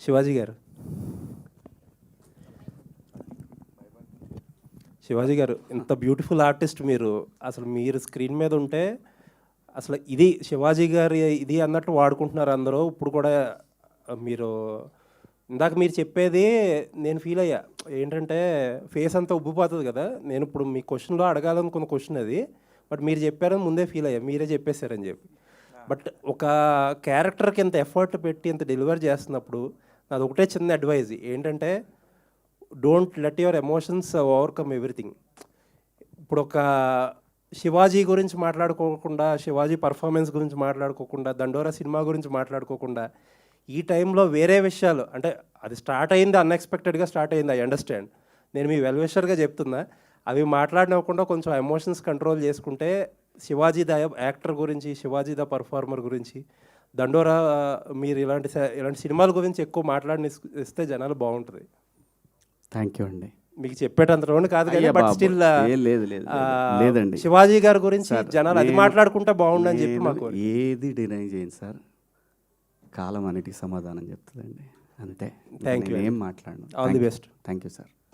శివాజీ గారు, శివాజీ గారు ఇంత బ్యూటిఫుల్ ఆర్టిస్ట్ మీరు, అసలు మీరు స్క్రీన్ మీద ఉంటే అసలు ఇది శివాజీ గారి ఇది అన్నట్టు వాడుకుంటున్నారు అందరూ ఇప్పుడు కూడా. మీరు ఇందాక మీరు చెప్పేది నేను ఫీల్ అయ్యా, ఏంటంటే ఫేస్ అంతా ఉబ్బిపోతుంది కదా. నేను ఇప్పుడు మీ క్వశ్చన్లో అడగాలనుకున్న క్వశ్చన్ అది, బట్ మీరు చెప్పారని ముందే ఫీల్ అయ్యా, మీరే చెప్పేశారని చెప్పి. బట్ ఒక క్యారెక్టర్కి ఇంత ఎఫర్ట్ పెట్టి ఇంత డెలివర్ చేస్తున్నప్పుడు నాది ఒకటే చిన్న అడ్వైజ్ ఏంటంటే, don't let your emotions overcome everything. ఇప్పుడు ఒక శివాజీ గురించి మాట్లాడుకోకుండా, శివాజీ పర్ఫార్మెన్స్ గురించి మాట్లాడుకోకుండా, దండోరా సినిమా గురించి మాట్లాడుకోకుండా, ఈ టైంలో వేరే విషయాలు అంటే అది స్టార్ట్ అయింది అన్ఎక్స్పెక్టెడ్గా స్టార్ట్ అయింది, ఐ అండర్స్టాండ్. నేను మీ వెల్ విషర్గా చెప్తున్నా, అవి మాట్లాడినవ్వకుండా కొంచెం ఎమోషన్స్ కంట్రోల్ చేసుకుంటే శివాజీ ద యాక్టర్ గురించి, శివాజీ ద పర్ఫార్మర్ గురించి, దండోరా మీరు ఇలాంటి సినిమాల గురించి ఎక్కువ మాట్లాడి ఇస్తే జనాలు బాగుంటుంది. థ్యాంక్ యూ అండి. మీకు చెప్పేటంతలోనే కాదు కానీ బట్ స్టిల్ లేదండి, శివాజీ గారి గురించి జనాలు అది మాట్లాడుకుంటే బాగుండని చెప్పి మాకు. ఏది డినై చేయండి సార్, కాలం అన్నిటికీ సమాధానం చెప్తుందండి, అంతే. థ్యాంక్ యూ, ఏం మాట్లాడను. All the best. Thank you sir.